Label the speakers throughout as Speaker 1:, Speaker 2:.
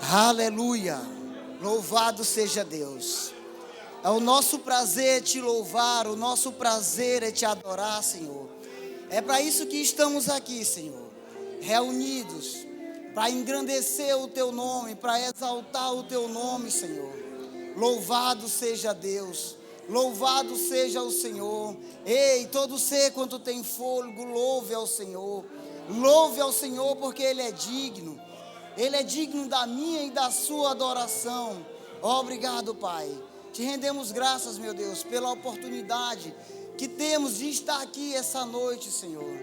Speaker 1: Aleluia, louvado seja Deus. É o nosso prazer te louvar, o nosso prazer é te adorar, Senhor. É para isso que estamos aqui, Senhor, reunidos, para engrandecer o teu nome, para exaltar o teu nome, Senhor. Louvado seja Deus, louvado seja o Senhor. Ei, todo ser quanto tem fôlego, louve ao Senhor. Louve ao Senhor porque Ele é digno. Ele é digno da minha e da sua adoração. Obrigado, Pai. Te rendemos graças, meu Deus, pela oportunidade que temos de estar aqui essa noite, Senhor.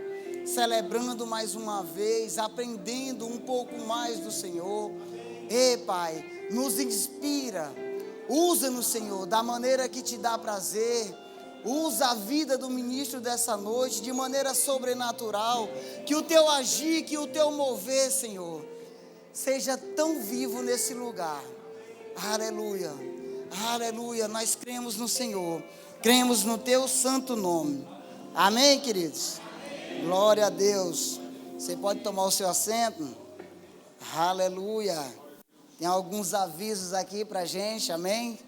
Speaker 1: Celebrando mais uma vez, aprendendo um pouco mais do Senhor. Ei, Pai, nos inspira. Usa-nos, Senhor, da maneira que te dá prazer. Usa a vida do ministro dessa noite de maneira sobrenatural. Que o teu agir, que o teu mover, Senhor, seja tão vivo nesse lugar. Aleluia, aleluia. Nós cremos no Senhor, cremos no teu santo nome. Amém, queridos? Amém. Glória a Deus. Você pode tomar o seu assento? Aleluia. Tem alguns avisos aqui pra gente, amém?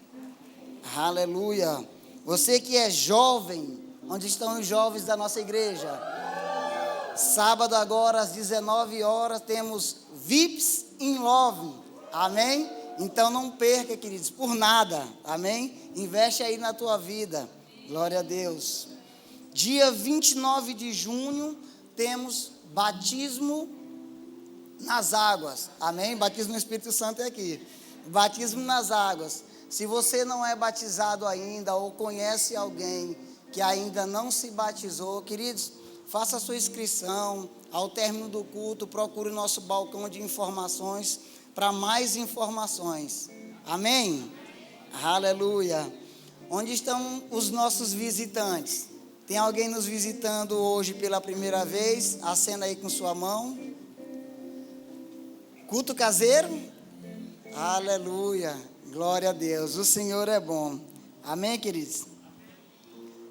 Speaker 1: Aleluia. Você que é jovem, onde estão os jovens da nossa igreja? Sábado agora às 19 horas temos VIPs in Love, amém? Então não perca, queridos, por nada, amém? Investe aí na tua vida, glória a Deus. Dia 29 de junho temos batismo nas águas, amém? Batismo no Espírito Santo é aqui, batismo nas águas. Se você não é batizado ainda ou conhece alguém que ainda não se batizou, queridos, faça a sua inscrição. Ao término do culto, procure o nosso balcão de informações para mais informações. Amém? Aleluia. Onde estão os nossos visitantes? Tem alguém nos visitando hoje pela primeira vez? Acena aí com sua mão. Culto caseiro? Aleluia. Glória a Deus. O Senhor é bom. Amém, queridos?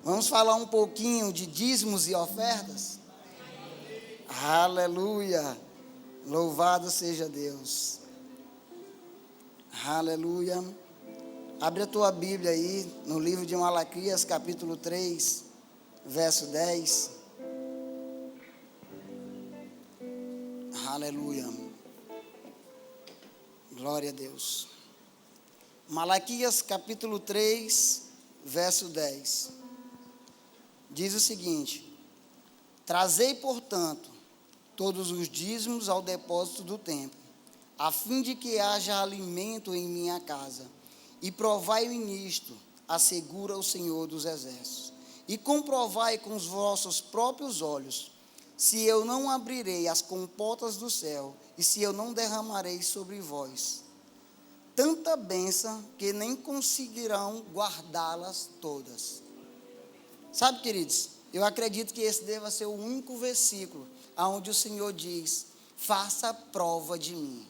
Speaker 1: Vamos falar um pouquinho de dízimos e ofertas? Aleluia, louvado seja Deus. Aleluia. Abre a tua Bíblia aí, no livro de Malaquias, capítulo 3, verso 10. Aleluia. Glória a Deus. Malaquias, capítulo 3, verso 10. Diz o seguinte: trazei, portanto, todos os dízimos ao depósito do templo, a fim de que haja alimento em minha casa, e provai-me nisto, assegura o Senhor dos Exércitos, e comprovai com os vossos próprios olhos, se eu não abrirei as comportas do céu, e se eu não derramarei sobre vós tanta bênção, que nem conseguirão guardá-las todas. Sabe, queridos, eu acredito que esse deva ser o único versículo onde o Senhor diz: faça prova de mim.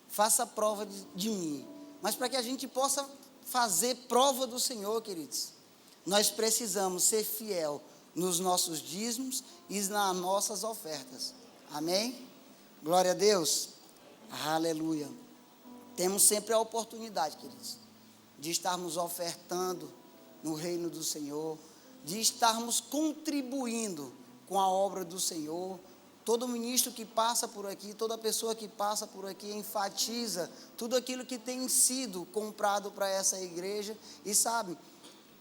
Speaker 1: Faça prova de mim. Mas para que a gente possa fazer prova do Senhor, queridos, nós precisamos ser fiel nos nossos dízimos e nas nossas ofertas. Amém? Glória a Deus. Aleluia. Temos sempre a oportunidade, queridos, de estarmos ofertando no reino do Senhor, de estarmos contribuindo com a obra do Senhor. Todo ministro que passa por aqui, toda pessoa que passa por aqui enfatiza tudo aquilo que tem sido comprado para essa igreja. E sabe,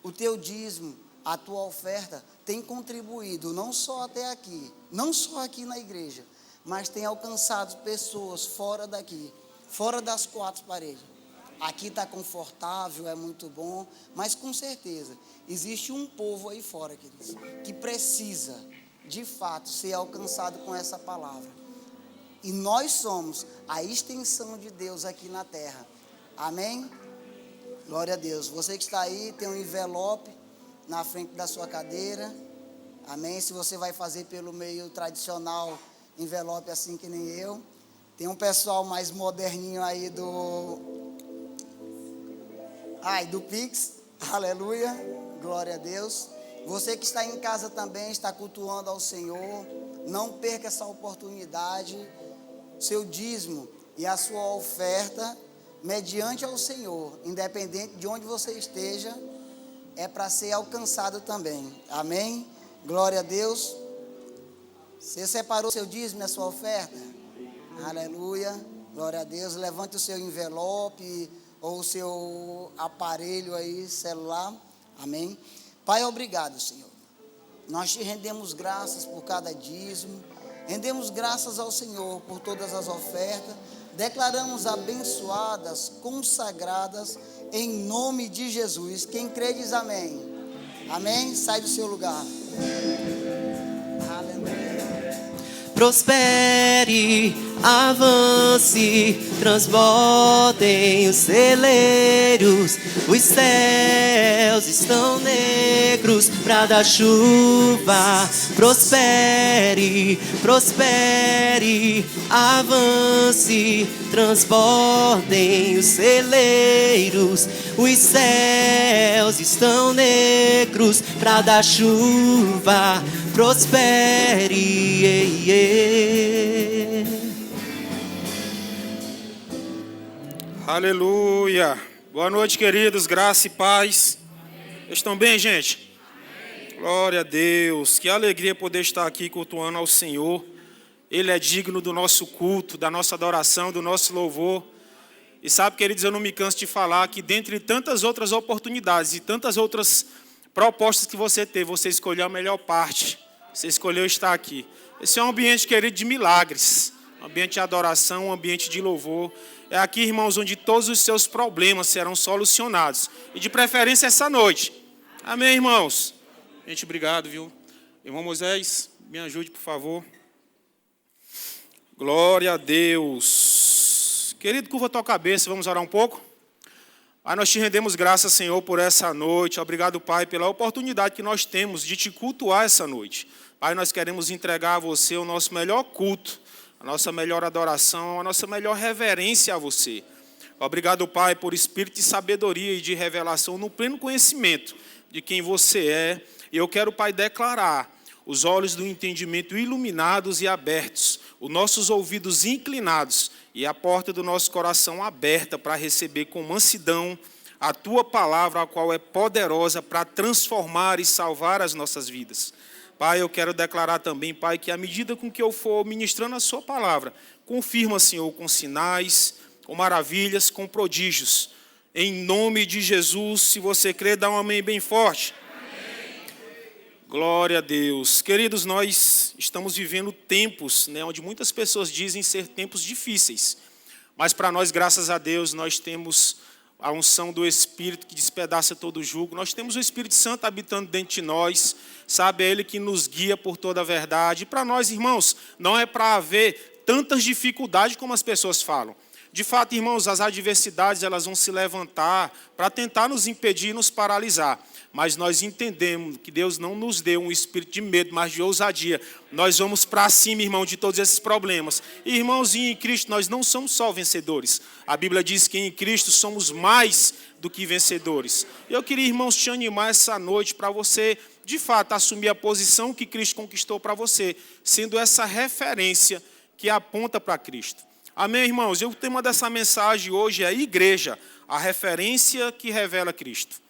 Speaker 1: o teu dízimo, a tua oferta tem contribuído não só até aqui, não só aqui na igreja, mas tem alcançado pessoas fora daqui, fora das quatro paredes. Aqui está confortável, é muito bom, mas com certeza existe um povo aí fora, queridos, que precisa, de fato, ser alcançado com essa palavra. E nós somos a extensão de Deus aqui na terra. Amém? Glória a Deus. Você que está aí, tem um envelope na frente da sua cadeira. Amém? Se você vai fazer pelo meio tradicional, envelope assim que nem eu. Tem um pessoal mais moderninho aí do Pix, aleluia, glória a Deus. Você que está em casa também, está cultuando ao Senhor, não perca essa oportunidade. Seu dízimo e a sua oferta, mediante ao Senhor, independente de onde você esteja, é para ser alcançado também. Amém? Glória a Deus. Você separou seu dízimo e a sua oferta? Aleluia. Glória a Deus. Levante o seu envelope ou o seu aparelho aí, celular. Amém? Pai, obrigado, Senhor. Nós te rendemos graças por cada dízimo. Rendemos graças ao Senhor por todas as ofertas. Declaramos abençoadas, consagradas, em nome de Jesus. Quem crê diz amém. Amém? Sai do seu lugar. Aleluia.
Speaker 2: Prospere, avance, transbordem os celeiros. Os céus estão negros para dar chuva. Prospere, prospere, avance, transbordem os celeiros. Os céus estão negros para dar chuva. Prospere.
Speaker 3: Aleluia. Boa noite, queridos. Graça e paz. Estão bem, gente? Glória a Deus. Que alegria poder estar aqui cultuando ao Senhor. Ele é digno do nosso culto, da nossa adoração, do nosso louvor. E sabe, queridos, eu não me canso de falar que dentre tantas outras oportunidades e tantas outras propostas que você teve, você escolheu a melhor parte. Você escolheu estar aqui. Esse é um ambiente, querido, de milagres. Um ambiente de adoração, um ambiente de louvor. É aqui, irmãos, onde todos os seus problemas serão solucionados. E de preferência essa noite. Amém, irmãos? Gente, obrigado, viu? Irmão Moisés, me ajude, por favor. Glória a Deus. Querido, curva a tua cabeça, vamos orar um pouco? Pai, nós te rendemos graças, Senhor, por essa noite. Obrigado, Pai, pela oportunidade que nós temos de te cultuar essa noite. Pai, nós queremos entregar a você o nosso melhor culto, a nossa melhor adoração, a nossa melhor reverência a você. Obrigado, Pai, por espírito de sabedoria e de revelação no pleno conhecimento de quem você é. E eu quero, Pai, declarar os olhos do entendimento iluminados e abertos, os nossos ouvidos inclinados e a porta do nosso coração aberta para receber com mansidão a Tua palavra, a qual é poderosa para transformar e salvar as nossas vidas. Pai, eu quero declarar também, Pai, que à medida com que eu for ministrando a Sua palavra, confirma, Senhor, com sinais, com maravilhas, com prodígios. Em nome de Jesus, se você crê, dá um amém bem forte. Glória a Deus. Queridos, nós estamos vivendo tempos, onde muitas pessoas dizem ser tempos difíceis. Mas para nós, graças a Deus, nós temos a unção do Espírito que despedaça todo o jugo. Nós temos o Espírito Santo habitando dentro de nós. Sabe, é Ele que nos guia por toda a verdade. E para nós, irmãos, não é para haver tantas dificuldades como as pessoas falam. De fato, irmãos, as adversidades elas vão se levantar para tentar nos impedir e nos paralisar. Mas nós entendemos que Deus não nos deu um espírito de medo, mas de ousadia. Nós vamos para cima, irmão, de todos esses problemas. E, irmãozinho, em Cristo nós não somos só vencedores. A Bíblia diz que em Cristo somos mais do que vencedores. Eu queria, irmãos, te animar essa noite para você, de fato, assumir a posição que Cristo conquistou para você, sendo essa referência que aponta para Cristo. Amém, irmãos? E o tema dessa mensagem hoje é igreja, a referência que revela Cristo.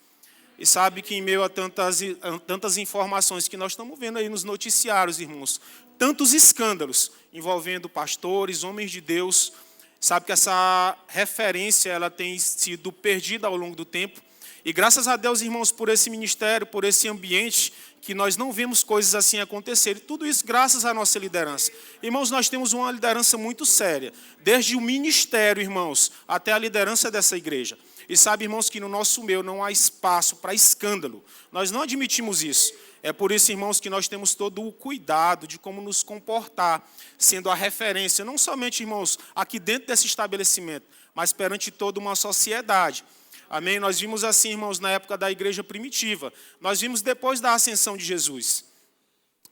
Speaker 3: E sabe que em meio a tantas informações que nós estamos vendo aí nos noticiários, irmãos, tantos escândalos envolvendo pastores, homens de Deus, sabe que essa referência ela tem sido perdida ao longo do tempo. E graças a Deus, irmãos, por esse ministério, por esse ambiente, que nós não vemos coisas assim acontecerem. Tudo isso graças à nossa liderança. Irmãos, nós temos uma liderança muito séria, desde o ministério, irmãos, até a liderança dessa igreja. E sabe, irmãos, que no nosso meio não há espaço para escândalo. Nós não admitimos isso. É por isso, irmãos, que nós temos todo o cuidado de como nos comportar, sendo a referência, não somente, irmãos, aqui dentro desse estabelecimento, mas perante toda uma sociedade. Amém? Nós vimos assim, irmãos, na época da igreja primitiva. Nós vimos depois da ascensão de Jesus.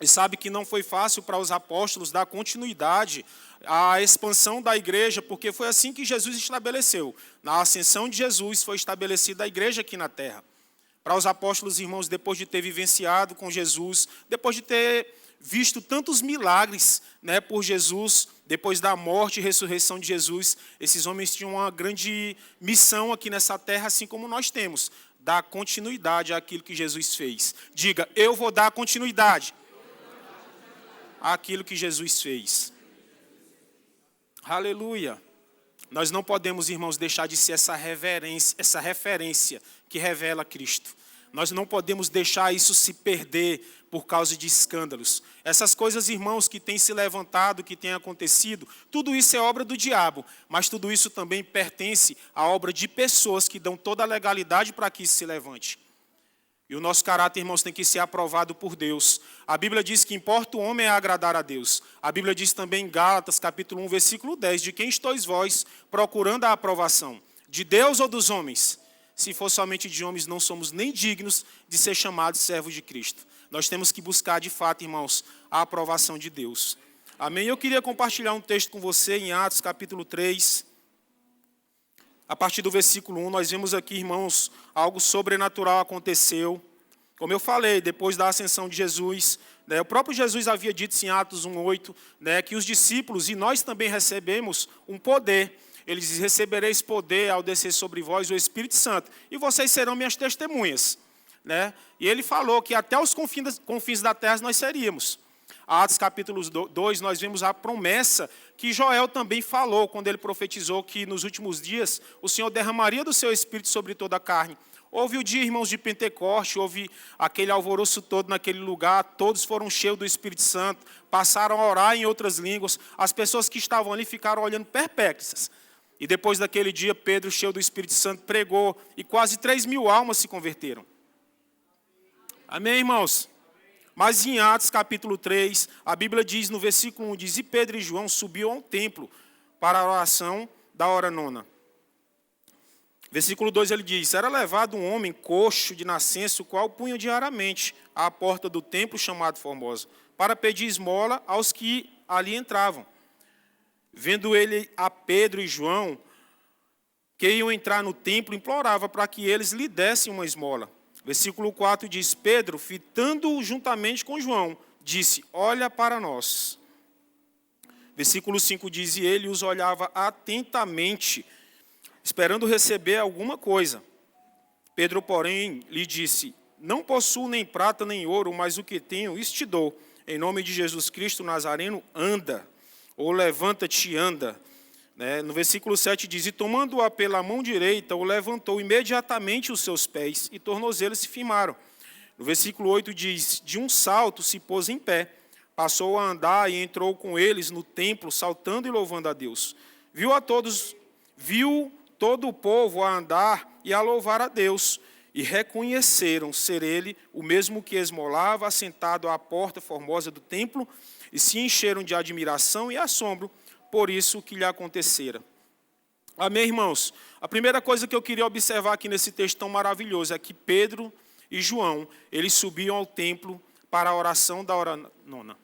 Speaker 3: E sabe que não foi fácil para os apóstolos dar continuidade à expansão da igreja, porque foi assim que Jesus estabeleceu. Na ascensão de Jesus foi estabelecida a igreja aqui na terra. Para os apóstolos, irmãos, depois de ter vivenciado com Jesus, depois de ter visto tantos milagres, né, por Jesus, depois da morte e ressurreição de Jesus, esses homens tinham uma grande missão aqui nessa terra, assim como nós temos, dar continuidade àquilo que Jesus fez. Diga, eu vou dar continuidade àquilo que Jesus fez. Aleluia. Nós não podemos, irmãos, deixar de ser essa referência que revela Cristo. Nós não podemos deixar isso se perder por causa de escândalos. Essas coisas, irmãos, que têm se levantado, que têm acontecido, tudo isso é obra do diabo, mas tudo isso também pertence à obra de pessoas que dão toda a legalidade para que isso se levante. E o nosso caráter, irmãos, tem que ser aprovado por Deus. A Bíblia diz que importa o homem é agradar a Deus. A Bíblia diz também em Gálatas, capítulo 1, versículo 10, de quem sois vós procurando a aprovação? De Deus ou dos homens? Se for somente de homens, não somos nem dignos de ser chamados servos de Cristo. Nós temos que buscar, de fato, irmãos, a aprovação de Deus. Amém? Eu queria compartilhar um texto com você em Atos, capítulo 3. A partir do versículo 1, nós vemos aqui, irmãos, algo sobrenatural aconteceu. Como eu falei, depois da ascensão de Jesus, né, o próprio Jesus havia dito em Atos 1:8, né, que os discípulos, e nós também recebemos um poder. Eles dizem, recebereis poder ao descer sobre vós o Espírito Santo, e vocês serão minhas testemunhas. Né? E ele falou que até os confins da terra nós seríamos. Atos capítulo 2, nós vemos a promessa que Joel também falou, quando ele profetizou que nos últimos dias o Senhor derramaria do seu Espírito sobre toda a carne. Houve o dia, irmãos, de Pentecoste, houve aquele alvoroço todo naquele lugar, todos foram cheios do Espírito Santo, passaram a orar em outras línguas, as pessoas que estavam ali ficaram olhando perplexas. E depois daquele dia, Pedro, cheio do Espírito Santo, pregou e quase 3.000 almas se converteram. Amém, irmãos? Mas em Atos, capítulo 3, a Bíblia diz no versículo 1, diz, e Pedro e João subiu ao templo para a oração da hora nona. Versículo 2, ele diz, era levado um homem coxo de nascença, o qual punha diariamente à porta do templo chamado Formosa, para pedir esmola aos que ali entravam. Vendo ele a Pedro e João, que iam entrar no templo, implorava para que eles lhe dessem uma esmola. Versículo 4 diz, Pedro, fitando-o juntamente com João, disse, olha para nós. Versículo 5 diz, e ele os olhava atentamente, esperando receber alguma coisa. Pedro, porém, lhe disse, não possuo nem prata nem ouro, mas o que tenho, isso te dou. Em nome de Jesus Cristo Nazareno, anda. Ou levanta-te e anda. No versículo 7 diz, e tomando-a pela mão direita, o levantou imediatamente os seus pés, e tornozelos se firmaram. No versículo 8 diz, de um salto se pôs em pé, passou a andar e entrou com eles no templo, saltando e louvando a Deus. Viu todo o povo a andar e a louvar a Deus, e reconheceram ser ele o mesmo que esmolava, assentado à porta formosa do templo, e se encheram de admiração e assombro por isso que lhe acontecera. Amém, irmãos? A primeira coisa que eu queria observar aqui nesse texto tão maravilhoso é que Pedro e João, eles subiam ao templo para a oração da hora nona.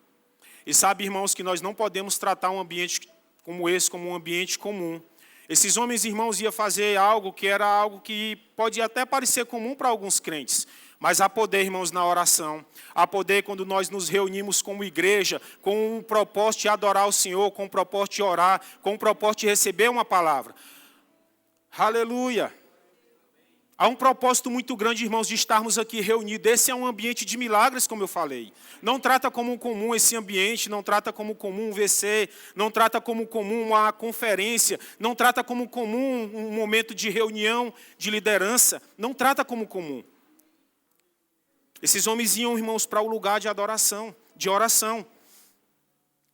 Speaker 3: E sabe, irmãos, que nós não podemos tratar um ambiente como esse como um ambiente comum. Esses homens, irmãos, iam fazer algo que era algo que pode até parecer comum para alguns crentes. Mas há poder, irmãos, na oração. Há poder quando nós nos reunimos como igreja, com o propósito de adorar o Senhor, com o propósito de orar, com o propósito de receber uma palavra. Aleluia! Há um propósito muito grande, irmãos, de estarmos aqui reunidos. Esse é um ambiente de milagres, como eu falei. Não trata como comum esse ambiente, não trata como comum um VC, não trata como comum uma conferência, não trata como comum um momento de reunião, de liderança. Não trata como comum. Esses homens iam, irmãos, para o lugar de adoração, de oração.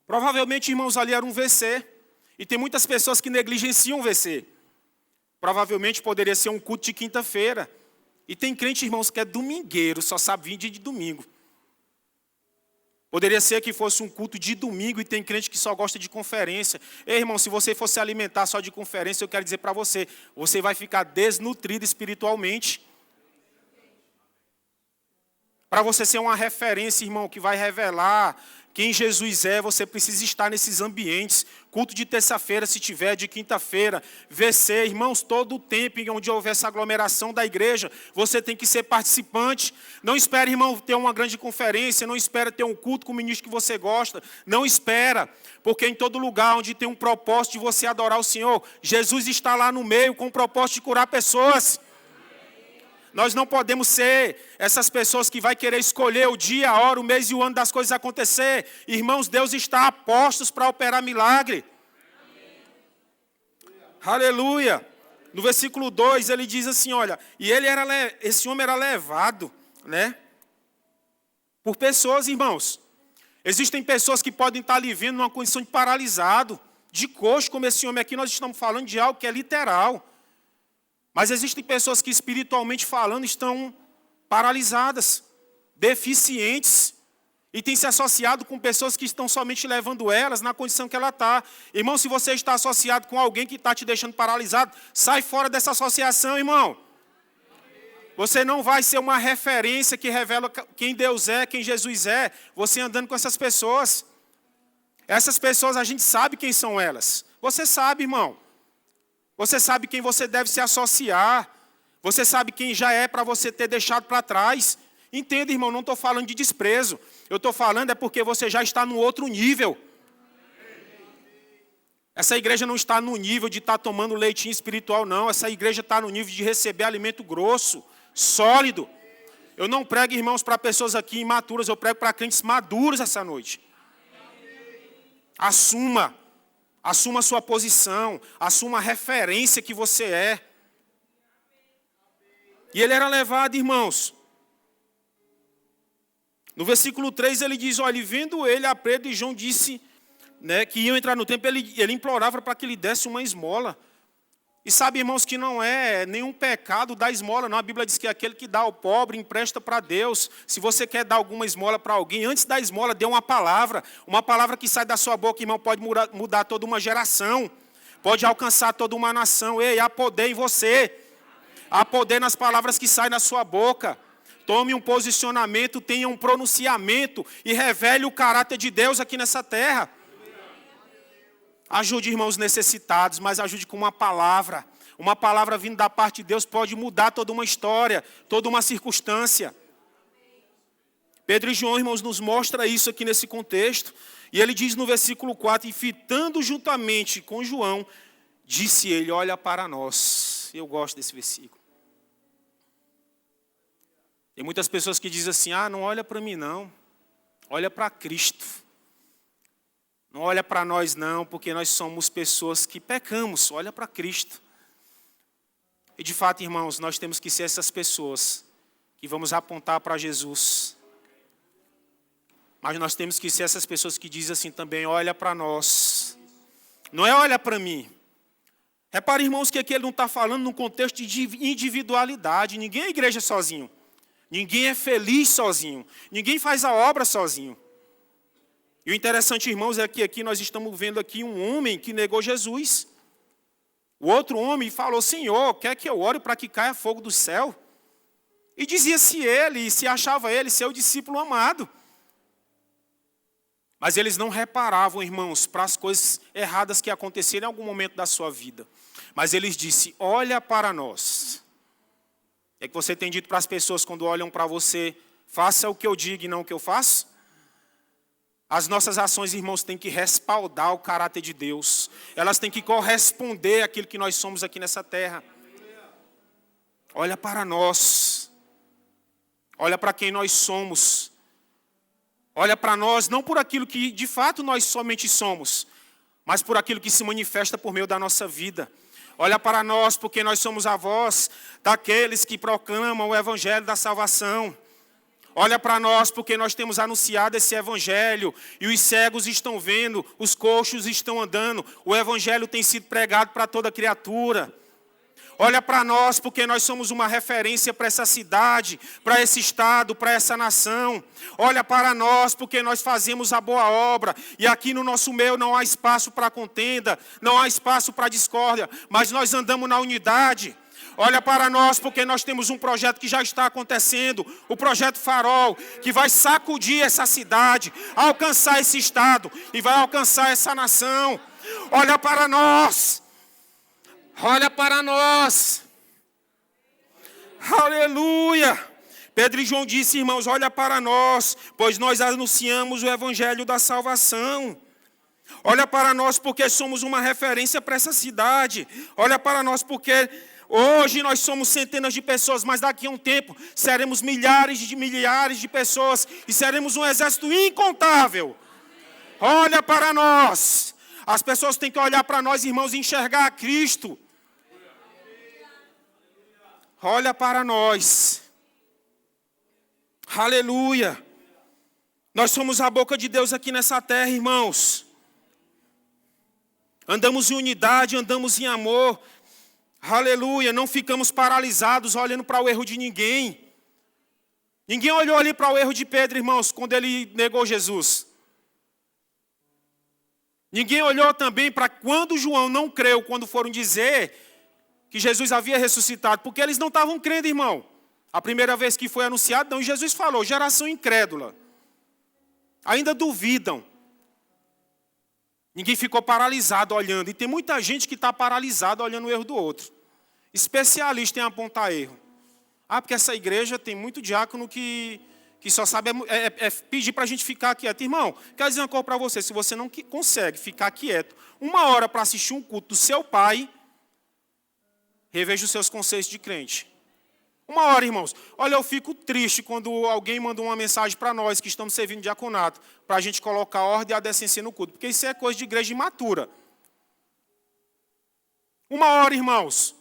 Speaker 3: Provavelmente, irmãos, ali era um VC. E tem muitas pessoas que negligenciam o VC. Provavelmente poderia ser um culto de quinta-feira. E tem crente, irmãos, que é domingueiro, só sabe vir dia de domingo. Poderia ser que fosse um culto de domingo e tem crente que só gosta de conferência. Ei, irmão, se você fosse alimentar só de conferência, eu quero dizer para você, você vai ficar desnutrido espiritualmente. Para você ser uma referência, irmão, que vai revelar quem Jesus é, você precisa estar nesses ambientes. Culto de terça-feira, se tiver, de quinta-feira, VC, irmãos, todo o tempo em onde houver essa aglomeração da igreja, você tem que ser participante. Não espere, irmão, ter uma grande conferência, não espere ter um culto com o ministro que você gosta, não espera, porque em todo lugar onde tem um propósito de você adorar o Senhor, Jesus está lá no meio com o propósito de curar pessoas. Nós não podemos ser essas pessoas que vai querer escolher o dia, a hora, o mês e o ano das coisas acontecer. Irmãos, Deus está a postos para operar milagre. Aleluia. No versículo 2 ele diz assim, olha, e esse homem era levado, né, por pessoas, irmãos. Existem pessoas que podem estar ali vivendo numa condição de paralisado, de coxo, como esse homem aqui. Nós estamos falando de algo que é literal. Mas existem pessoas que, espiritualmente falando, estão paralisadas, deficientes, e têm se associado com pessoas que estão somente levando elas na condição que ela está. Irmão, se você está associado com alguém que está te deixando paralisado, sai fora dessa associação, irmão. Você não vai ser uma referência que revela quem Deus é, quem Jesus é, você andando com essas pessoas. Essas pessoas, a gente sabe quem são elas. Você sabe, irmão. Você sabe quem você deve se associar. Você sabe quem já é para você ter deixado para trás. Entenda, irmão, não estou falando de desprezo. Eu estou falando é porque você já está no outro nível. Essa igreja não está no nível de estar tomando leitinho espiritual, não. Essa igreja está no nível de receber alimento grosso, sólido. Eu não prego, irmãos, para pessoas aqui imaturas. Eu prego para crentes maduros essa noite. Assuma a sua posição, assuma a referência que você é. E ele era levado, irmãos. No versículo 3 ele diz, olha, e vendo ele a Pedro e João disse, né, que iam entrar no templo, ele implorava para que lhe desse uma esmola. E sabe, irmãos, que não é nenhum pecado dar esmola, não. A Bíblia diz que aquele que dá ao pobre empresta para Deus. Se você quer dar alguma esmola para alguém, antes da esmola, dê uma palavra que sai da sua boca, irmão, pode mudar toda uma geração, pode alcançar toda uma nação. Ei, há poder em você, há poder nas palavras que saem da sua boca. Tome um posicionamento, tenha um pronunciamento e revele o caráter de Deus aqui nessa terra. Ajude irmãos necessitados, mas ajude com uma palavra. Uma palavra vindo da parte de Deus pode mudar toda uma história, toda uma circunstância. Pedro e João, irmãos, nos mostra isso aqui nesse contexto. E ele diz no versículo 4, e fitando juntamente com João, disse ele, olha para nós. Eu gosto desse versículo. Tem muitas pessoas que dizem assim, não olha para mim não, olha para Cristo. Não olha para nós não, porque nós somos pessoas que pecamos, olha para Cristo. E de fato, irmãos, nós temos que ser essas pessoas que vamos apontar para Jesus. Mas nós temos que ser essas pessoas que dizem assim também, olha para nós. Não é olha para mim. Repare, irmãos, que aqui ele não está falando num contexto de individualidade. Ninguém é igreja sozinho. Ninguém é feliz sozinho. Ninguém faz a obra sozinho. E o interessante, irmãos, é que aqui nós estamos vendo aqui um homem que negou Jesus. O outro homem falou, Senhor, quer que eu ore para que caia fogo do céu? E se achava ele seu discípulo amado. Mas eles não reparavam, irmãos, para as coisas erradas que aconteceram em algum momento da sua vida. Mas eles disseram, olha para nós. É que você tem dito para as pessoas quando olham para você, faça o que eu digo e não o que eu faço? As nossas ações, irmãos, têm que respaldar o caráter de Deus. Elas têm que corresponder àquilo que nós somos aqui nessa terra. Olha para nós. Olha para quem nós somos. Olha para nós, não por aquilo que de fato nós somente somos, mas por aquilo que se manifesta por meio da nossa vida. Olha para nós, porque nós somos a voz daqueles que proclamam o evangelho da salvação. Olha para nós, porque nós temos anunciado esse evangelho, e os cegos estão vendo, os coxos estão andando, o evangelho tem sido pregado para toda criatura. Olha para nós, porque nós somos uma referência para essa cidade, para esse estado, para essa nação. Olha para nós, porque nós fazemos a boa obra, e aqui no nosso meio não há espaço para contenda, não há espaço para discórdia, mas nós andamos na unidade. Olha para nós, porque nós temos um projeto que já está acontecendo, o projeto Farol, que vai sacudir essa cidade, alcançar esse estado e vai alcançar essa nação. Olha para nós. Olha para nós. Aleluia. Pedro e João disse, irmãos, olha para nós, pois nós anunciamos o evangelho da salvação. Olha para nós porque somos uma referência para essa cidade. Olha para nós porque hoje nós somos centenas de pessoas, mas daqui a um tempo seremos milhares de pessoas e seremos um exército incontável. Olha para nós. As pessoas têm que olhar para nós, irmãos, e enxergar a Cristo. Olha para nós. Aleluia. Nós somos a boca de Deus aqui nessa terra, irmãos. Andamos em unidade, andamos em amor. Aleluia. Não ficamos paralisados olhando para o erro de ninguém. Ninguém olhou ali para o erro de Pedro, irmãos, quando ele negou Jesus. Ninguém olhou também para quando João não creu, quando foram dizer que Jesus havia ressuscitado. Porque eles não estavam crendo, irmão. A primeira vez que foi anunciado, não, e Jesus falou, geração incrédula. Ainda duvidam. Ninguém ficou paralisado olhando. E tem muita gente que está paralisada olhando o erro do outro. Especialista em apontar erro. Ah, porque essa igreja tem muito diácono que só sabe pedir para a gente ficar quieto. Irmão, quero dizer uma coisa para você. Se você não consegue ficar quieto 1 hora para assistir um culto do seu pai, reveja os seus conceitos de crente. 1 hora, irmãos. Olha, eu fico triste quando alguém manda uma mensagem para nós que estamos servindo diaconato, para a gente colocar a ordem e a decência no culto, porque isso é coisa de igreja imatura. 1 hora, irmãos.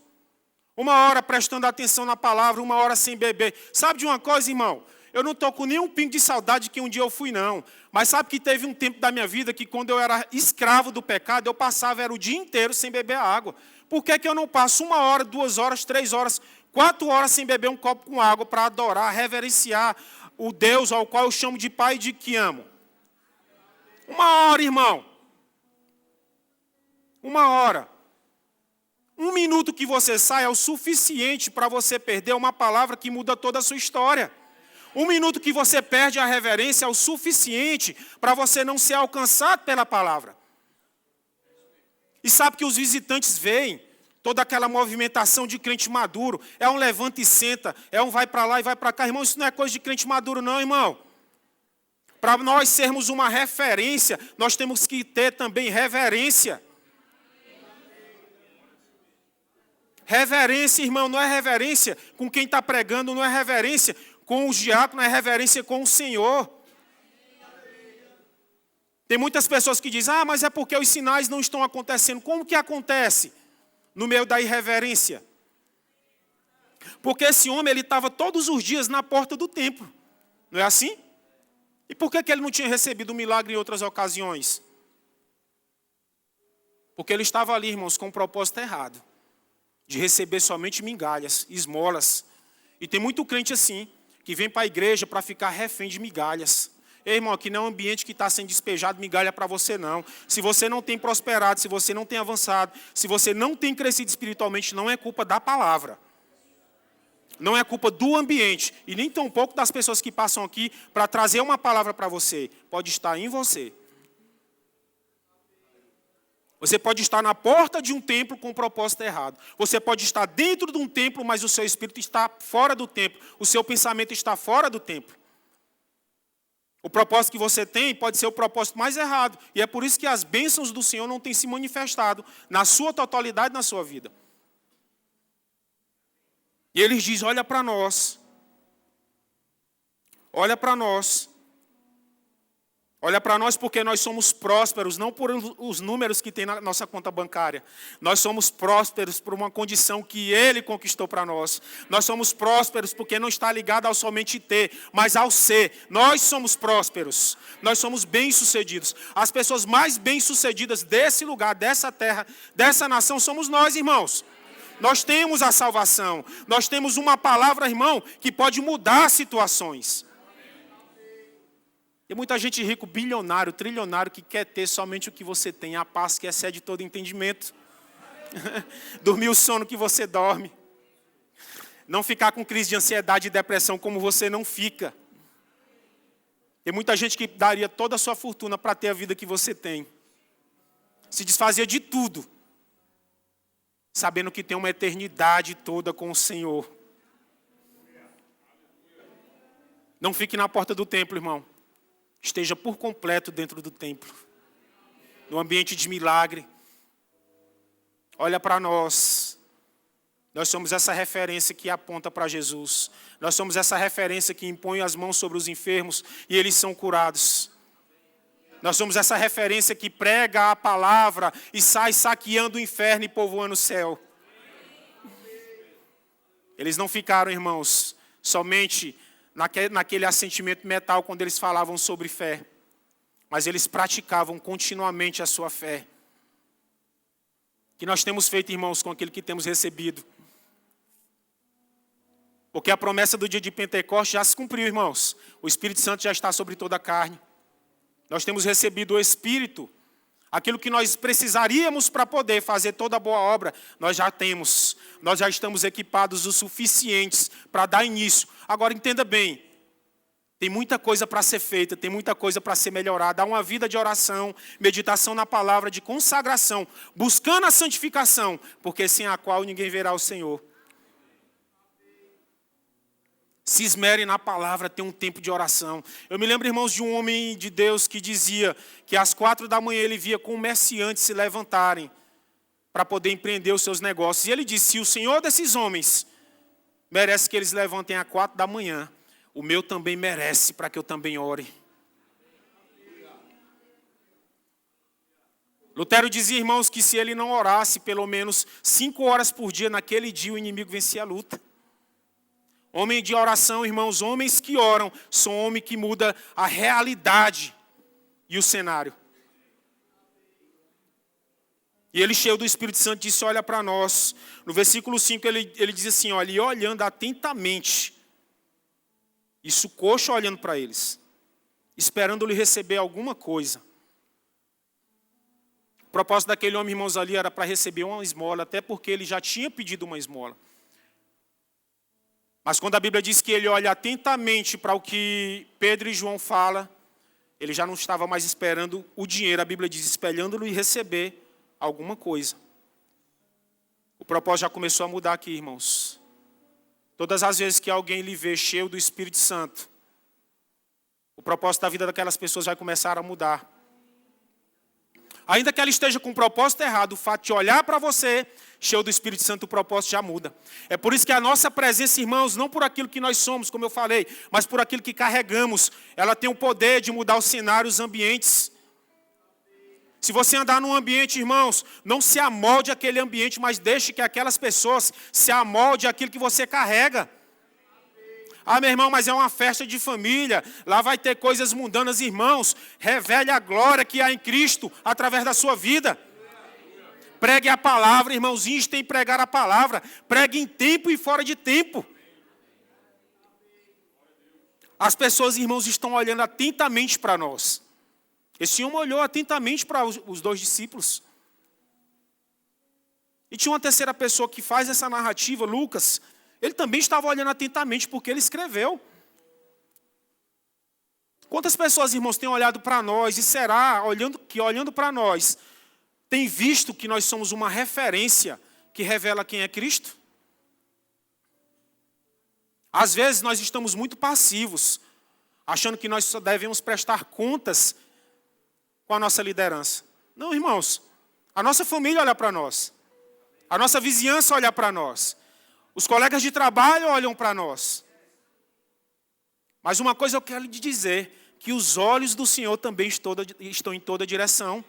Speaker 3: 1 hora prestando atenção na palavra, 1 hora sem beber. Sabe de uma coisa, irmão? Eu não estou com nenhum pingo de saudade de que um dia eu fui, não. Mas sabe que teve um tempo da minha vida que quando eu era escravo do pecado, eu passava o dia inteiro sem beber água. Por que eu não passo 1 hora, 2 horas, 3 horas, 4 horas sem beber um copo com água para adorar, reverenciar o Deus ao qual eu chamo de Pai e de que amo? 1 hora, irmão. 1 hora. 1 minuto que você sai é o suficiente para você perder uma palavra que muda toda a sua história. 1 minuto que você perde a reverência é o suficiente para você não ser alcançado pela palavra. E sabe que os visitantes veem toda aquela movimentação de crente maduro. É um levanta e senta, é um vai para lá e vai para cá. Irmão, isso não é coisa de crente maduro não, irmão. Para nós sermos uma referência, nós temos que ter também reverência. Reverência, irmão, não é reverência com quem está pregando, não é reverência com os diáconos, não é reverência com o Senhor. Tem muitas pessoas que dizem, mas é porque os sinais não estão acontecendo. Como que acontece? No meio da irreverência. Porque esse homem, ele estava todos os dias na porta do templo. Não é assim? E por que ele não tinha recebido o milagre em outras ocasiões? Porque ele estava ali, irmãos, com um propósito errado. De receber somente migalhas, esmolas. E tem muito crente assim, que vem para a igreja para ficar refém de migalhas. Ei, irmão, aqui não é um ambiente que está sendo despejado migalha para você, não. Se você não tem prosperado, se você não tem avançado, se você não tem crescido espiritualmente, não é culpa da palavra. Não é culpa do ambiente. E nem tampouco das pessoas que passam aqui para trazer uma palavra para você. Pode estar em você. Você pode estar na porta de um templo com um propósito errado. Você pode estar dentro de um templo, mas o seu espírito está fora do templo. O seu pensamento está fora do templo. O propósito que você tem pode ser o propósito mais errado. E é por isso que as bênçãos do Senhor não têm se manifestado na sua totalidade, na sua vida. E eles dizem, olha para nós. Olha para nós. Olha para nós porque nós somos prósperos, não por os números que tem na nossa conta bancária. Nós somos prósperos por uma condição que Ele conquistou para nós. Nós somos prósperos porque não está ligado ao somente ter, mas ao ser. Nós somos prósperos. Nós somos bem-sucedidos. As pessoas mais bem-sucedidas desse lugar, dessa terra, dessa nação, somos nós, irmãos. Nós temos a salvação. Nós temos uma palavra, irmão, que pode mudar situações. Tem muita gente rico, bilionário, trilionário, que quer ter somente o que você tem, a paz que excede todo entendimento. Dormir o sono que você dorme. não ficar com crise de ansiedade e depressão como você não fica. Tem muita gente que daria toda a sua fortuna para ter a vida que você tem. Se desfazia de tudo, sabendo que tem uma eternidade toda com o Senhor. Não fique na porta do templo, irmão. Esteja por completo dentro do templo. No ambiente de milagre. Olha para nós. Nós somos essa referência que aponta para Jesus. Nós somos essa referência que impõe as mãos sobre os enfermos e eles são curados. Nós somos essa referência que prega a palavra e sai saqueando o inferno e povoando o céu. Eles não ficaram, irmãos, somente naquele assentimento mental quando eles falavam sobre fé. Mas eles praticavam continuamente a sua fé. Que nós temos feito, irmãos, com aquilo que temos recebido. Porque a promessa do dia de Pentecostes já se cumpriu, irmãos. O Espírito Santo já está sobre toda a carne. Nós temos recebido o Espírito. Aquilo que nós precisaríamos para poder fazer toda a boa obra, nós já temos. Nós já estamos equipados o suficientes para dar início. Agora, entenda bem. Tem muita coisa para ser feita, tem muita coisa para ser melhorada. Há uma vida de oração, meditação na palavra, de consagração, buscando a santificação, porque sem a qual ninguém verá o Senhor. Se esmere na palavra, tem um tempo de oração. Eu me lembro, irmãos, de um homem de Deus que dizia que às 4 da manhã ele via comerciantes se levantarem para poder empreender os seus negócios. E ele disse, se o Senhor desses homens merece que eles levantem às 4 da manhã, o meu também merece para que eu também ore. Lutero dizia, irmãos, que se ele não orasse pelo menos 5 horas por dia, naquele dia o inimigo vencia a luta. Homem de oração, irmãos, homens que oram, são homens que mudam a realidade e o cenário. E ele, cheio do Espírito Santo, disse, olha para nós. No versículo 5, ele diz assim, olha, e olhando atentamente, isso coxo olhando para eles, esperando-lhe receber alguma coisa. O propósito daquele homem, irmãos, ali era para receber uma esmola, até porque ele já tinha pedido uma esmola. Mas quando a Bíblia diz que ele olha atentamente para o que Pedro e João falam, ele já não estava mais esperando o dinheiro. A Bíblia diz, esperando-lhe receber alguma coisa. O propósito já começou a mudar aqui, irmãos. Todas as vezes que alguém lhe vê cheio do Espírito Santo, o propósito da vida daquelas pessoas vai começar a mudar. Ainda que ela esteja com um propósito errado, o fato de olhar para você, cheio do Espírito Santo, o propósito já muda. É por isso que a nossa presença, irmãos, não por aquilo que nós somos, como eu falei, mas por aquilo que carregamos, ela tem o poder de mudar os cenários, os ambientes. Se você andar num ambiente, irmãos, não se amolde àquele ambiente, mas deixe que aquelas pessoas se amolde àquilo que você carrega. Ah, meu irmão, mas é uma festa de família, lá vai ter coisas mundanas, irmãos. Revele a glória que há em Cristo através da sua vida. Pregue a palavra, irmãos, instem em pregar a palavra. Pregue em tempo e fora de tempo. As pessoas, irmãos, estão olhando atentamente para nós. Esse homem olhou atentamente para os 2 discípulos. E tinha uma terceira pessoa que faz essa narrativa, Lucas. Ele também estava olhando atentamente porque ele escreveu. Quantas pessoas, irmãos, têm olhado para nós e será, olhando para nós, tem visto que nós somos uma referência que revela quem é Cristo? Às vezes nós estamos muito passivos, achando que nós só devemos prestar contas com a nossa liderança. Não, irmãos, a nossa família olha para nós, a nossa vizinhança olha para nós. Os colegas de trabalho olham para nós. Mas uma coisa eu quero lhe dizer, que os olhos do Senhor também estão em toda direção.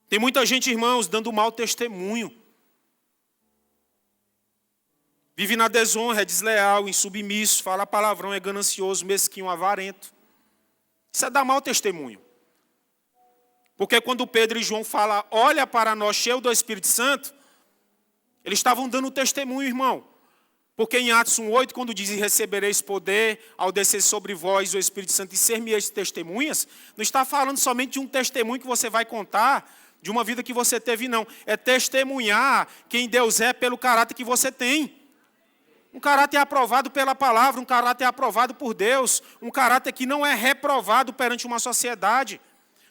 Speaker 3: Tem muita gente, irmãos, dando mau testemunho. Vive na desonra, é desleal, insubmisso, fala palavrão, é ganancioso, mesquinho, avarento. Isso é dar mau testemunho. Porque quando Pedro e João falam, olha para nós, cheio do Espírito Santo, eles estavam dando testemunho, irmão. Porque em Atos 1:8, quando diz, recebereis poder ao descer sobre vós o Espírito Santo e ser-me-eis testemunhas, não está falando somente de um testemunho que você vai contar de uma vida que você teve, não. É testemunhar quem Deus é pelo caráter que você tem. Um caráter aprovado pela palavra, um caráter aprovado por Deus, um caráter que não é reprovado perante uma sociedade.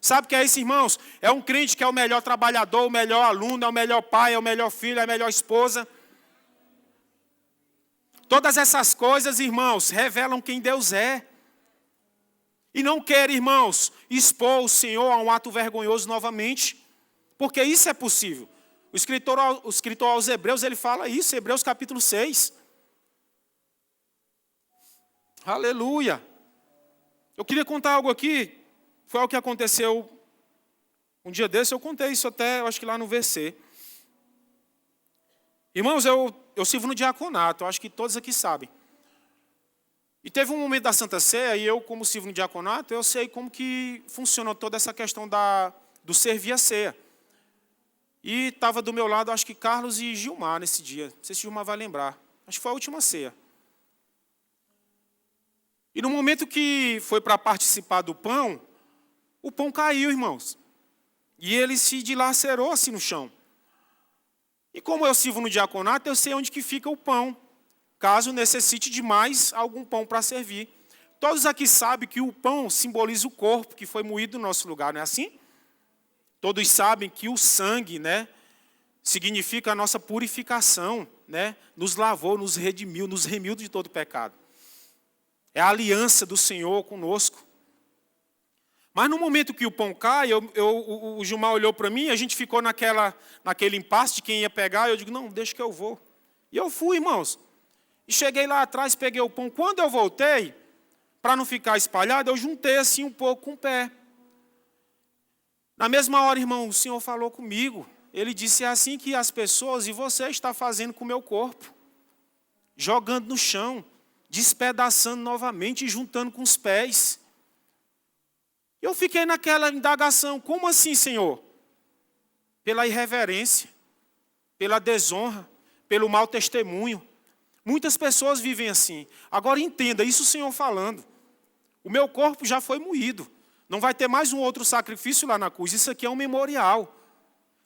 Speaker 3: Sabe o que é isso, irmãos? É um crente que é o melhor trabalhador, o melhor aluno, é o melhor pai, é o melhor filho, é a melhor esposa. Todas essas coisas, irmãos, revelam quem Deus é. E não quer, irmãos, expor o Senhor a um ato vergonhoso novamente, porque isso é possível. O escritor aos Hebreus, ele fala isso, Hebreus capítulo 6. Aleluia. Eu queria contar algo aqui, foi algo que aconteceu um dia desse, eu contei isso até, eu acho que lá no VC. Irmãos, eu sirvo no diaconato, eu acho que todos aqui sabem. E teve um momento da Santa Ceia, e eu, como sirvo no diaconato, eu sei como que funciona toda essa questão do servir a ceia. E estava do meu lado, acho que Carlos e Gilmar nesse dia. Não sei se Gilmar vai lembrar. Acho que foi a última ceia. E no momento que foi para participar do pão, o pão caiu, irmãos. E ele se dilacerou assim no chão. E como eu sirvo no diaconato, eu sei onde que fica o pão, caso necessite de mais algum pão para servir. Todos aqui sabem que o pão simboliza o corpo que foi moído no nosso lugar, não é assim? Todos sabem que o sangue, né, significa a nossa purificação, né, nos lavou, nos redimiu, nos remiu de todo pecado. É a aliança do Senhor conosco. Mas no momento que o pão cai, o Gilmar olhou para mim, a gente ficou naquele impasse de quem ia pegar, eu digo, não, deixa que eu vou. E eu fui, irmãos. E cheguei lá atrás, peguei o pão. Quando eu voltei, para não ficar espalhado, eu juntei assim um pouco com o pé. Na mesma hora, irmão, o Senhor falou comigo. Ele disse, é assim que as pessoas, e você está fazendo com o meu corpo. Jogando no chão, despedaçando novamente e juntando com os pés. Eu fiquei naquela indagação, como assim, Senhor? Pela irreverência, pela desonra, pelo mau testemunho. Muitas pessoas vivem assim. Agora entenda, isso o Senhor falando. O meu corpo já foi moído. Não vai ter mais um outro sacrifício lá na cruz. Isso aqui é um memorial.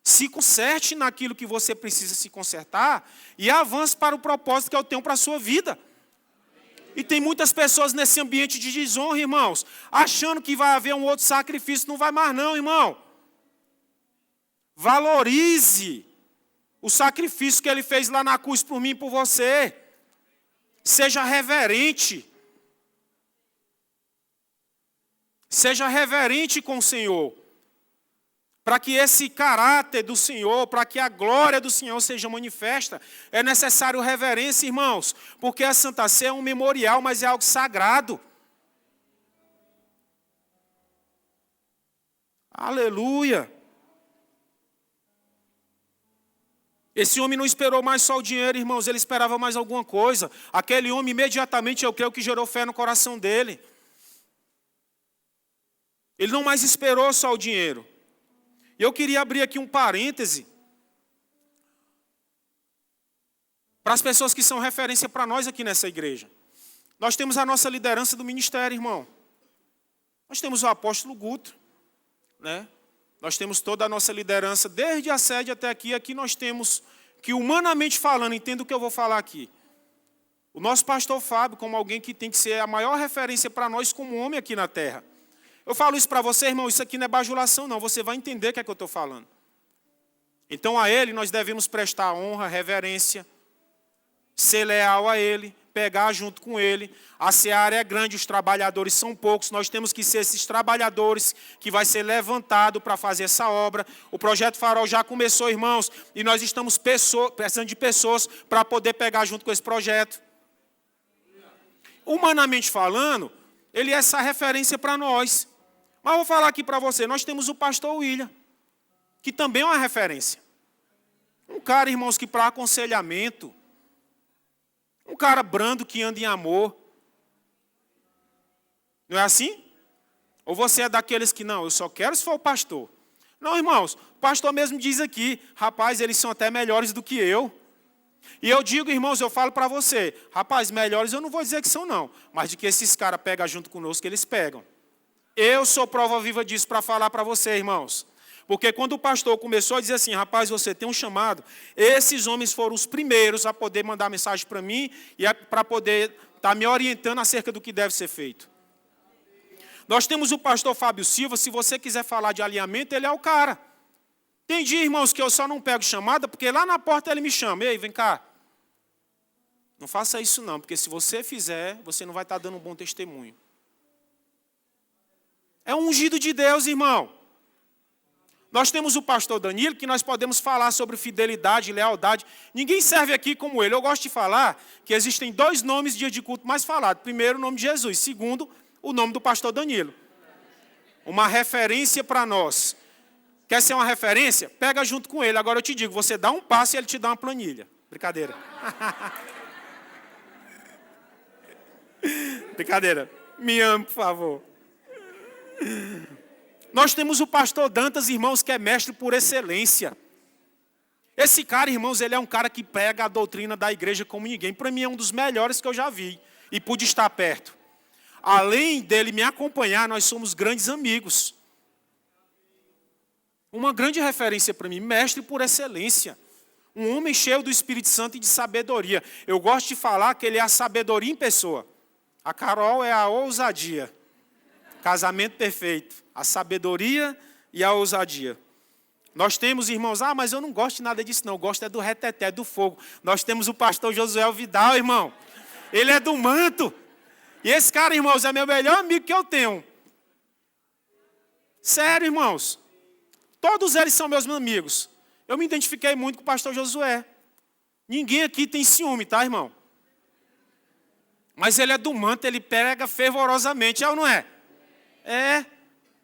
Speaker 3: Se conserte naquilo que você precisa se consertar e avance para o propósito que eu tenho para a sua vida. E tem muitas pessoas nesse ambiente de desonra, irmãos, achando que vai haver um outro sacrifício. Não vai mais não, irmão. Valorize o sacrifício que Ele fez lá na cruz por mim e por você. Seja reverente. Seja reverente com o Senhor. Para que esse caráter do Senhor, para que a glória do Senhor seja manifesta, é necessário reverência, irmãos. Porque a Santa Ceia é um memorial, mas é algo sagrado. Aleluia. Esse homem não esperou mais só o dinheiro, irmãos, ele esperava mais alguma coisa. Aquele homem, imediatamente, eu creio que gerou fé no coração dele. Ele não mais esperou só o dinheiro. E eu queria abrir aqui um parêntese para as pessoas que são referência para nós aqui nessa igreja. Nós temos a nossa liderança do ministério, irmão. Nós temos o apóstolo Guto, né? Nós temos toda a nossa liderança, desde a sede até aqui. Aqui nós temos que, humanamente falando, entenda o que eu vou falar aqui. O nosso pastor Fábio, como alguém que tem que ser a maior referência para nós como homem aqui na terra. Eu falo isso para você, irmão, isso aqui não é bajulação, não. Você vai entender o que é que eu estou falando. Então, a ele, nós devemos prestar honra, reverência, ser leal a ele, pegar junto com ele. A seara é grande, os trabalhadores são poucos. Nós temos que ser esses trabalhadores que vai ser levantado para fazer essa obra. O Projeto Farol já começou, irmãos, e nós estamos precisando de pessoas para poder pegar junto com esse projeto. Humanamente falando, ele é essa referência para nós. Mas eu vou falar aqui para você, nós temos o pastor William, que também é uma referência. Um cara, irmãos, que para aconselhamento, um cara brando que anda em amor. Não é assim? Ou você é daqueles que, não, eu só quero se for o pastor. Não, irmãos, o pastor mesmo diz aqui, rapaz, eles são até melhores do que eu. E eu digo, irmãos, eu falo para você, rapaz, melhores eu não vou dizer que são não, mas de que esses caras pegam junto conosco, eles pegam. Eu sou prova viva disso para falar para você, irmãos. Porque quando o pastor começou a dizer assim, rapaz, você tem um chamado, esses homens foram os primeiros a poder mandar mensagem para mim e para poder estar me orientando acerca do que deve ser feito. Nós temos o pastor Fábio Silva, se você quiser falar de alinhamento, ele é o cara. Tem dia, irmãos, que eu só não pego chamada, porque lá na porta ele me chama, ei, vem cá. Não faça isso não, porque se você fizer, você não vai estar dando um bom testemunho. É um ungido de Deus, irmão. Nós temos o pastor Danilo, que nós podemos falar sobre fidelidade e lealdade. Ninguém serve aqui como ele. Eu gosto de falar que existem 2 nomes de dia de culto mais falados. Primeiro, o nome de Jesus. Segundo, o nome do pastor Danilo. Uma referência para nós. Quer ser uma referência? Pega junto com ele. Agora eu te digo, você dá um passo e ele te dá uma planilha. Brincadeira. Brincadeira. Me ame, por favor. Nós temos o pastor Dantas, irmãos, que é mestre por excelência. Esse cara, irmãos, ele é um cara que prega a doutrina da igreja como ninguém. Para mim é um dos melhores que eu já vi e pude estar perto. Além dele me acompanhar, nós somos grandes amigos. Uma grande referência para mim, mestre por excelência. Um homem cheio do Espírito Santo e de sabedoria. Eu gosto de falar que ele é a sabedoria em pessoa. A Carol é a ousadia. Casamento perfeito. A sabedoria e a ousadia. Nós temos, irmãos, mas eu não gosto de nada disso não. Eu gosto é do reteté, do fogo. Nós temos o pastor Josué Vidal, irmão. Ele é do manto. E esse cara, irmãos, é meu melhor amigo que eu tenho. Sério, irmãos. Todos eles são meus amigos. Eu me identifiquei muito com o pastor Josué. Ninguém aqui tem ciúme, tá, irmão? Mas ele é do manto, ele prega fervorosamente, é ou não é? É,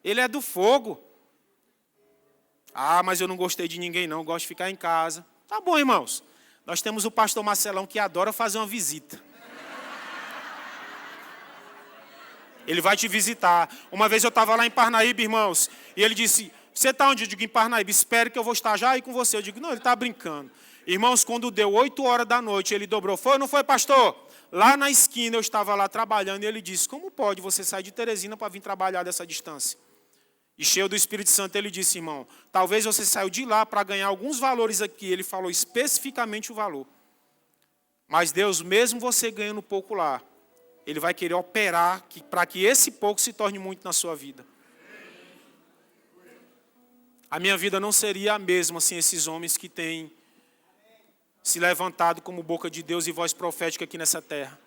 Speaker 3: ele é do fogo. Mas eu não gostei de ninguém não, eu gosto de ficar em casa. Tá bom, irmãos. Nós temos o pastor Marcelão que adora fazer uma visita. Ele vai te visitar. Uma vez eu estava lá em Parnaíba, irmãos, e ele disse, você está onde? Eu digo, em Parnaíba, espere que eu vou estar já aí com você. Eu digo, não, ele está brincando. Irmãos, quando deu 8 horas da noite, ele dobrou. Foi ou não foi, pastor? Lá na esquina, eu estava lá trabalhando, e ele disse, como pode você sair de Teresina para vir trabalhar dessa distância? E cheio do Espírito Santo, ele disse, irmão, talvez você saiu de lá para ganhar alguns valores aqui. Ele falou especificamente o valor. Mas Deus, mesmo você ganhando pouco lá, Ele vai querer operar para que esse pouco se torne muito na sua vida. A minha vida não seria a mesma sem esses homens que têm se levantado como boca de Deus e voz profética aqui nessa terra.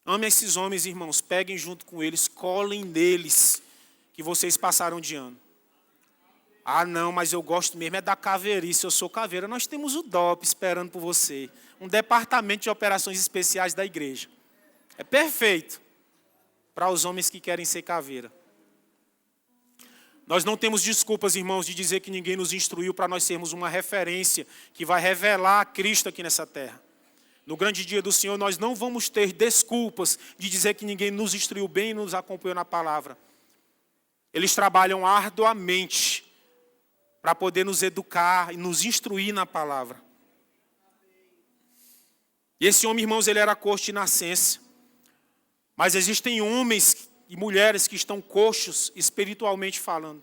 Speaker 3: Ame esses homens, irmãos, peguem junto com eles, colhem neles que vocês passaram de ano. Não, mas eu gosto mesmo, é da caveirice, eu sou caveira. Nós temos o DOP esperando por você, um departamento de operações especiais da igreja. É perfeito para os homens que querem ser caveira. Nós não temos desculpas, irmãos, de dizer que ninguém nos instruiu para nós sermos uma referência que vai revelar a Cristo aqui nessa terra. No grande dia do Senhor, nós não vamos ter desculpas de dizer que ninguém nos instruiu bem e nos acompanhou na palavra. Eles trabalham arduamente para poder nos educar e nos instruir na palavra. E esse homem, irmãos, ele era coxo de nascença. Mas existem homens e mulheres que estão coxos espiritualmente falando.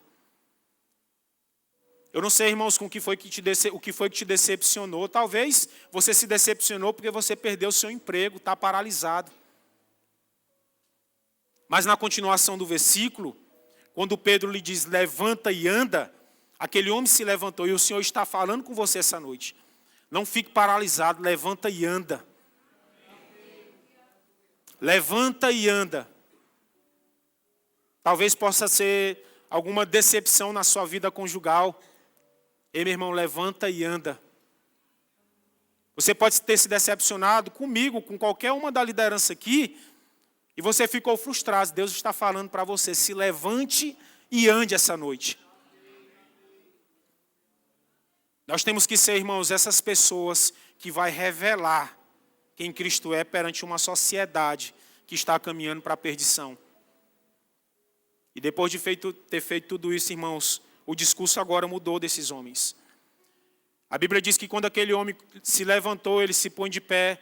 Speaker 3: Eu não sei, irmãos, o que foi que te decepcionou. Talvez você se decepcionou porque você perdeu o seu emprego, está paralisado. Mas na continuação do versículo, quando Pedro lhe diz, levanta e anda, aquele homem se levantou e o Senhor está falando com você essa noite. Não fique paralisado, levanta e anda. Levanta e anda. Talvez possa ser alguma decepção na sua vida conjugal. Ei, meu irmão, levanta e anda. Você pode ter se decepcionado comigo, com qualquer uma da liderança aqui, e você ficou frustrado. Deus está falando para você, se levante e ande essa noite. Nós temos que ser, irmãos, essas pessoas que vai revelar quem Cristo é perante uma sociedade que está caminhando para a perdição. E depois de ter feito tudo isso, irmãos, o discurso agora mudou desses homens. A Bíblia diz que quando aquele homem se levantou, ele se põe de pé,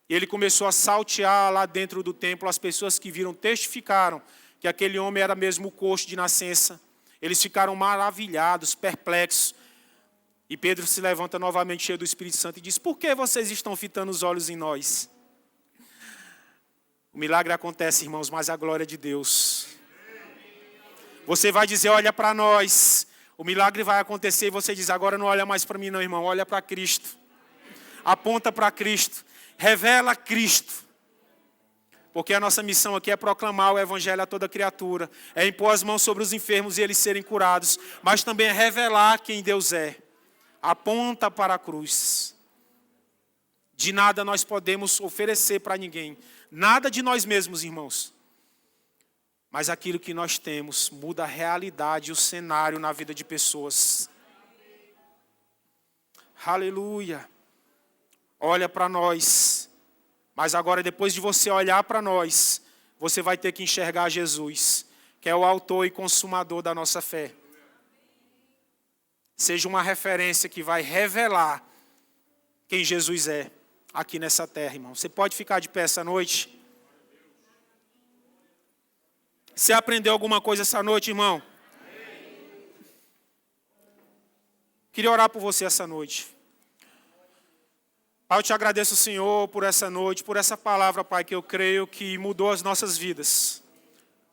Speaker 3: e ele começou a saltear lá dentro do templo. As pessoas que viram testificaram que aquele homem era mesmo coxo de nascença. Eles ficaram maravilhados, perplexos. E Pedro se levanta novamente cheio do Espírito Santo e diz: por que vocês estão fitando os olhos em nós? O milagre acontece, irmãos, mas a glória de Deus. Você vai dizer: olha para nós. O milagre vai acontecer e você diz: agora não olha mais para mim não, irmão, olha para Cristo. Aponta para Cristo. Revela Cristo. Porque a nossa missão aqui é proclamar o evangelho a toda criatura. É impor as mãos sobre os enfermos e eles serem curados. Mas também é revelar quem Deus é. Aponta para a cruz. De nada nós podemos oferecer para ninguém. Nada de nós mesmos, irmãos. Mas aquilo que nós temos muda a realidade e o cenário na vida de pessoas. Aleluia. Olha para nós. Mas agora, depois de você olhar para nós, você vai ter que enxergar Jesus, que é o autor e consumador da nossa fé. Seja uma referência que vai revelar quem Jesus é aqui nessa terra, irmão. Você pode ficar de pé essa noite? Você aprendeu alguma coisa essa noite, irmão? Queria orar por você essa noite. Pai, eu te agradeço, Senhor, por essa noite, por essa palavra, Pai, que eu creio que mudou as nossas vidas.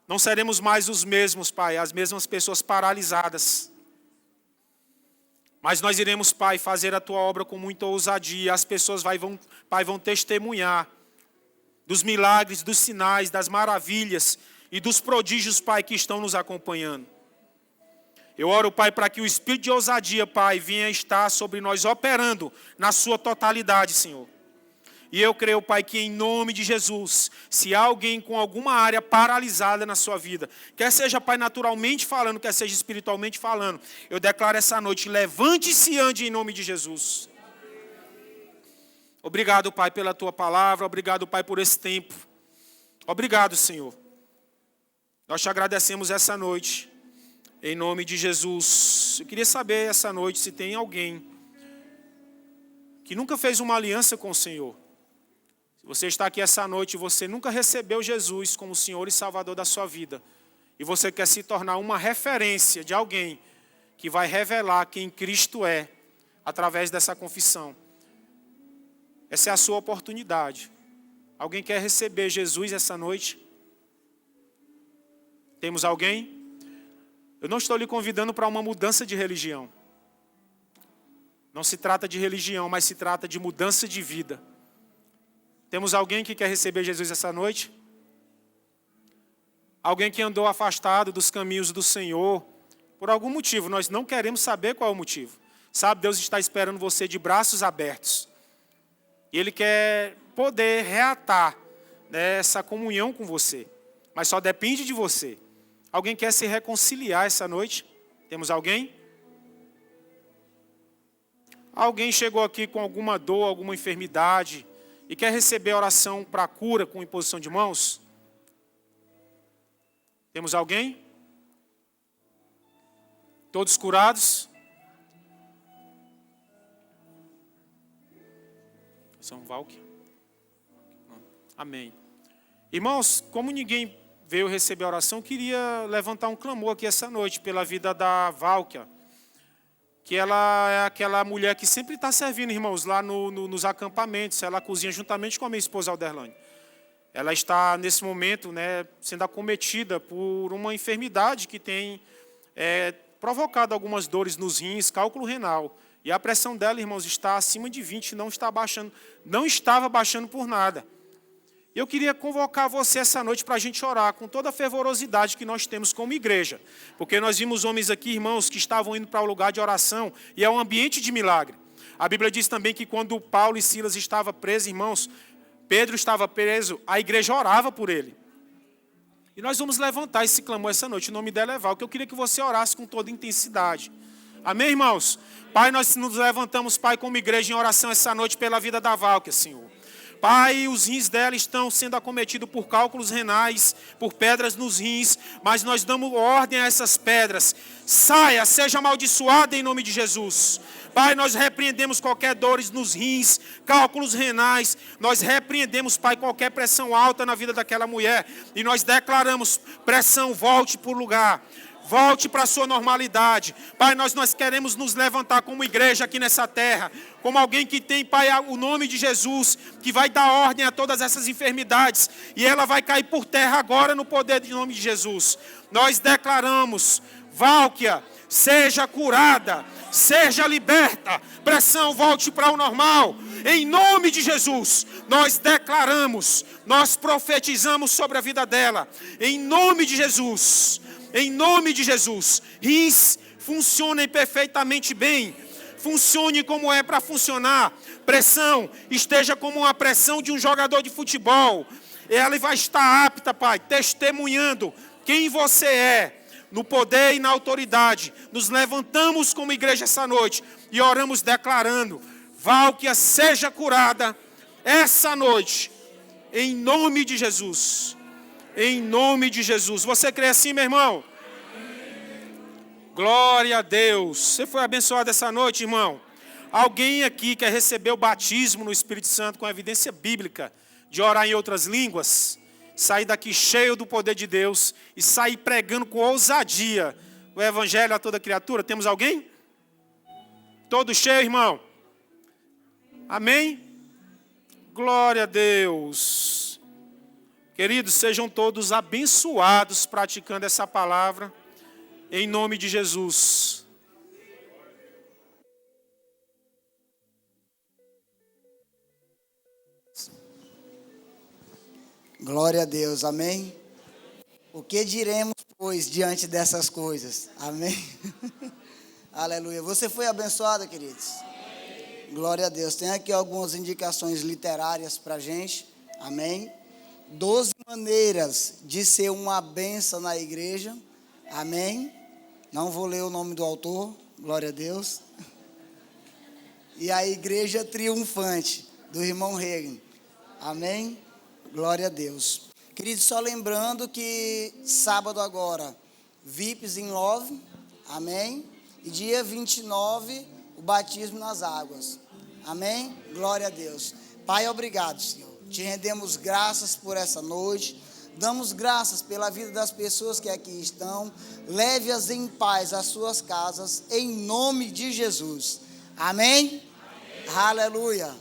Speaker 3: Não seremos mais os mesmos, Pai, as mesmas pessoas paralisadas. Mas nós iremos, Pai, fazer a Tua obra com muita ousadia. As pessoas, Pai, vão testemunhar dos milagres, dos sinais, das maravilhas e dos prodígios, Pai, que estão nos acompanhando. Eu oro, Pai, para que o espírito de ousadia, Pai, venha estar sobre nós, operando na sua totalidade, Senhor. E eu creio, Pai, que em nome de Jesus, se há alguém com alguma área paralisada na sua vida, quer seja, Pai, naturalmente falando, quer seja espiritualmente falando, eu declaro essa noite: levante-se e ande em nome de Jesus. Obrigado, Pai, pela Tua palavra. Obrigado, Pai, por esse tempo. Obrigado, Senhor. Nós te agradecemos essa noite. Em nome de Jesus. Eu queria saber essa noite se tem alguém que nunca fez uma aliança com o Senhor. Se você está aqui essa noite e você nunca recebeu Jesus como Senhor e Salvador da sua vida, e você quer se tornar uma referência de alguém que vai revelar quem Cristo é através dessa confissão, essa é a sua oportunidade. Alguém quer receber Jesus essa noite? Temos alguém? Eu não estou lhe convidando para uma mudança de religião. Não se trata de religião, mas se trata de mudança de vida. Temos alguém que quer receber Jesus essa noite? Alguém que andou afastado dos caminhos do Senhor, por algum motivo, nós não queremos saber qual é o motivo. Sabe, Deus está esperando você de braços abertos. E Ele quer poder reatar, né, essa comunhão com você. Mas só depende de você. Alguém quer se reconciliar essa noite? Temos alguém? Alguém chegou aqui com alguma dor, alguma enfermidade e quer receber oração para cura com imposição de mãos? Temos alguém? Todos curados? São Valque? Amém. Irmãos, como ninguém veio receber a oração, queria levantar um clamor aqui essa noite pela vida da Valquia, que ela é aquela mulher que sempre está servindo, irmãos, lá nos acampamentos. Ela cozinha juntamente com a minha esposa Alderlane. Ela está, nesse momento, né, sendo acometida por uma enfermidade que tem provocado algumas dores nos rins, cálculo renal. E a pressão dela, irmãos, está acima de 20, não estava baixando por nada. Eu queria convocar você essa noite para a gente orar com toda a fervorosidade que nós temos como igreja. Porque nós vimos homens aqui, irmãos, que estavam indo para o lugar de oração e é um ambiente de milagre. A Bíblia diz também que quando Paulo e Silas estavam presos, irmãos, Pedro estava preso, a igreja orava por ele. E nós vamos levantar esse clamor essa noite. O nome dela é Val, que eu queria que você orasse com toda intensidade. Amém, irmãos? Pai, nós nos levantamos, Pai, como igreja em oração essa noite pela vida da Valquia, Senhor. Pai, os rins dela estão sendo acometidos por cálculos renais, por pedras nos rins, mas nós damos ordem a essas pedras. Saia, seja amaldiçoada em nome de Jesus. Pai, nós repreendemos qualquer dores nos rins, cálculos renais. Nós repreendemos, Pai, qualquer pressão alta na vida daquela mulher. E nós declaramos: pressão, volte para o lugar. Volte para a sua normalidade. Pai, nós queremos nos levantar como igreja aqui nessa terra. Como alguém que tem, Pai, o nome de Jesus, que vai dar ordem a todas essas enfermidades. E ela vai cair por terra agora no poder do nome de Jesus. Nós declaramos, Valquia, seja curada, seja liberta. Pressão, volte para o normal. Em nome de Jesus, nós declaramos, nós profetizamos sobre a vida dela. Em nome de Jesus. Em nome de Jesus, rins funcionem perfeitamente bem, funcione como é para funcionar, pressão esteja como uma pressão de um jogador de futebol, ela vai estar apta, Pai, testemunhando quem você é, no poder e na autoridade. Nos levantamos como igreja essa noite e oramos declarando, Valquia seja curada essa noite, em nome de Jesus. Em nome de Jesus. Você crê assim, meu irmão? Glória a Deus. Você foi abençoado essa noite, irmão? Alguém aqui quer receber o batismo no Espírito Santo com evidência bíblica de orar em outras línguas? Sair daqui cheio do poder de Deus e sair pregando com ousadia o evangelho a toda criatura? Temos alguém? Todo cheio, irmão? Amém? Glória a Deus. Queridos, sejam todos abençoados praticando essa palavra, em nome de Jesus.
Speaker 1: Glória a Deus, amém? O que diremos, pois, diante dessas coisas? Amém? Aleluia. Você foi abençoado, queridos? Glória a Deus. Tem aqui algumas indicações literárias para a gente. Amém? 12 maneiras de ser uma bênção na igreja. Amém? Não vou ler o nome do autor. Glória a Deus. E a igreja triunfante, do irmão Reagan. Amém? Glória a Deus. Queridos, só lembrando que sábado agora, VIPs in Love. Amém? E dia 29, o batismo nas águas. Amém? Glória a Deus. Pai, obrigado, Senhor. Te rendemos graças por essa noite. Damos graças pela vida das pessoas que aqui estão. Leve-as em paz às suas casas, em nome de Jesus. Amém? Amém. Aleluia.